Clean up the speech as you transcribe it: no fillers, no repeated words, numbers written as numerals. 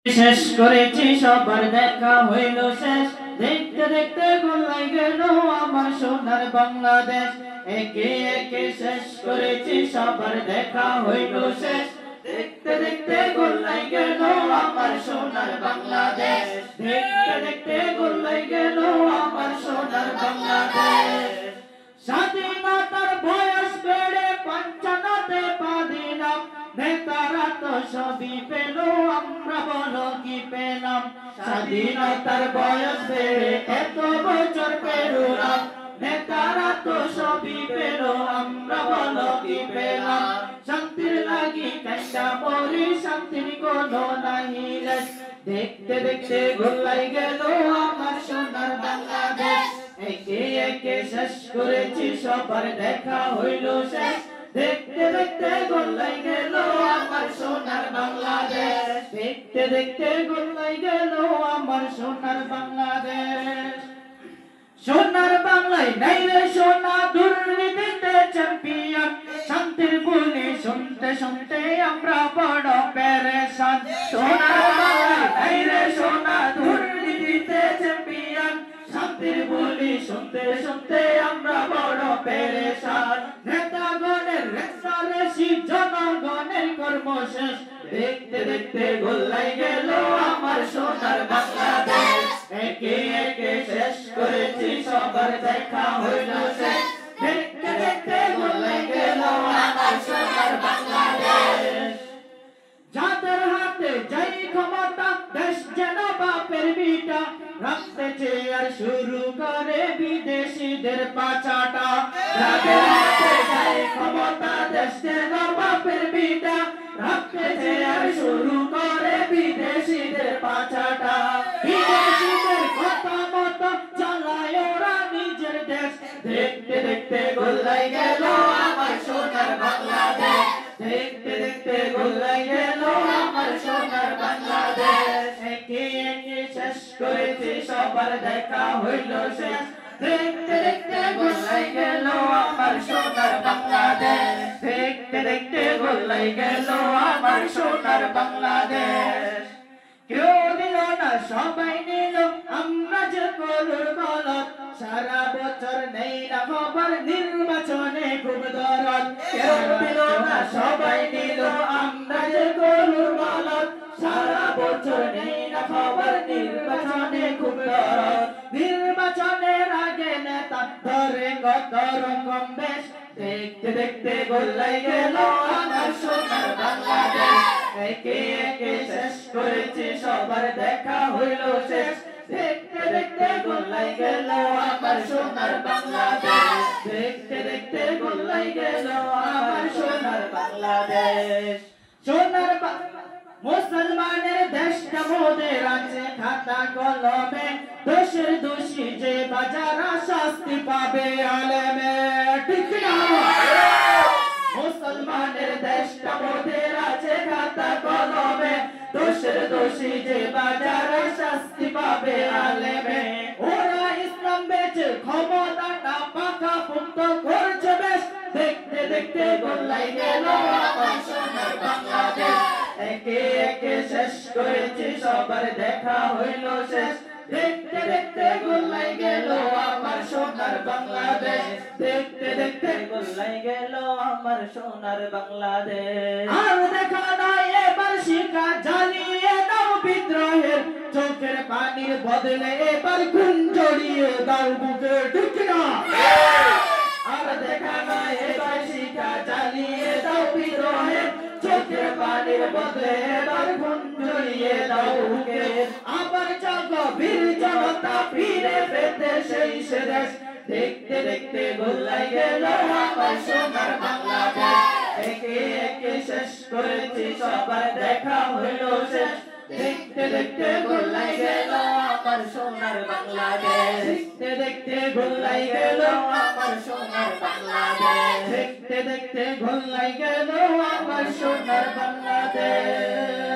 শেষ করেছি সবার দেখা হইল শেষ দেখতে দেখতে গোলাই গেল আমার সোনার বাংলাদেশ একে একে শেষ করেছি সবার দেখা হইল শেষ দেখতে দেখতে গোলাই গেল আমার সোনার বাংলাদেশ দেখতে দেখতে গোলাই গেল আমার সোনার বাংলাদেশ স্বাধীনতার বয়স বেড়ে ৫৫তে পা দিলাম নেতারা তো সবই পেল আমরা বলো কি পেলাম স্বাধীনতার বয়স বেড়ে এত বছর পেরোলাম নেতারা তো সবই পেল আমরা বলো কি পেলাম শান্তির লাগি কান্ডা মরি শান্তির কোনো নাহি লেশ দেখতে দেখতে গোলাই গেল আমার সোনার বাংলাদেশ একে একে শেষ করেছি সবার দেখা হইল শেষ দেখতে দেখতে গোলাই গেল আমার সোনার বাংলাদেশ দেখতে দেখতে গোলাই গেল আমার সোনার বাংলাদেশ সোনার বাংলায় নাই রে সোনা দুর্নীতিতে চ্যাম্পিয়ন শান্তির বুলি শুনতে শুনতে আমরা বড় পেরেশান সোনার বাংলায় নাই রে সোনা দুর্নীতিতে চ্যাম্পিয়ন শান্তির বুলি শুনতে শুনতে আমরা বড় পেরেশান নেতাগণের রেশারেশি জনগণের কর্মশেষ দেখতে দেখতে গোলাই গেল আমার সোনার বাংলাদেশ একে একে শেষ করেছি সবার দেখা হইল শেষ দেখতে দেখতে গোলাই গেল আমার সোনার বাংলাদেশ যাদের হাতে যাই ক্ষমতা দেশ যেন বাপের বিটা রাখতেছে আর শুরু করে বিদেশিদের পাচাটা যাদের হাতে যাই ক্ষমতা দেশ যেন বাপের বিটা রাখতেছে আর শুরু করে বিদেশিদের পাচাটা বিদেশিদের কথা মতো চালায় ওরা নিজের দেশ দেখতে দেখতে গোলাই গেল আমার সোনার বাংলাদেশ দেখতে দেখতে গোলাই গেল আমার সোনার বাংলাদেশ একে একে শেষ করেছি সবার দেখা হইল শেষ দেখতে দেখতে গোলাই গেল আমার সোনার বাংলাদেশ দেখতে দেখতে গোলাই গেল আমার সোনার বাংলাদেশ কেউ দিল না সবাই নিল আমরা যে গরুর গলত সারা বছর নেই না খবর নির্বাচনে খুব দরদ কেউ দিল না সবাই নিল আমরা যে গরুর গলত সারা বছর নেই না খবর নির্বাচনে খুব দরদ নির্বাচনের আগে নেতা ধরে কত রকম বেশ দেখতে দেখতে গোলাই গেল আমার সোনার বাংলাদেশ একে একে শেষ করেছি সবার দেখা হইল শেষ দেখতে দেখতে গোলাই গেল আমার সোনার বাংলাদেশ দেখতে দেখতে গোলাই গেল আমার সোনার বাংলাদেশ সোনার মুসলমানের দেশটা মোদের আছে খাতা কলমে দোষের দোষী যে বাজারা শাস্তি পাবে আলেমে ঠিক না মুসলমানের দেশটা মোদের আছে খাতা কলমে দোষের দোষী যে বাজারে শাস্তি পাবে আলেমে ওরা ইসলাম বেচে ক্ষমতাটা পাকা পুক্ত করছে বেশ দেখতে দেখতে গোলাই গেল আমার সোনার বাংলাদেশ একে একে শেষ করেছি সবার দেখা হইল শেষ দেখতে দেখতে গোলাই গেল আমার সোনার বাংলাদেশ দেখতে দেখতে গোলাই গেল আমার সোনার বাংলাদেশ আর দেখা নাই এবার শিকা জ্বালিয়ে দাও বিদ্রোহের চোখের পানির বদলে এবার খুন জড়িয়ে দাও বুকে ঠিক না আর দেখা নাই এবার শিকা জ্বালিয়ে দাও বিদ্রোহের চোখের পানির বদলে এবার খুন জড়িয়ে দাও বুকে আবার জাগো বীর জনতা ফিরে পেতে সেই দেশ দেখতে দেখতে গোলাই গেল আমার সোনার বাংলাদেশ একে একে শেষ করেছি সবার দেখা হইল শেষ দেখতে দেখতে গোলাই গেল আমার সোনার বাংলাদেশ দেখতে দেখতে গোলাই গেল আমার সোনার বাংলাদেশ দেখতে দেখতে গোলাই গেল আমার সোনার বাংলাদেশ।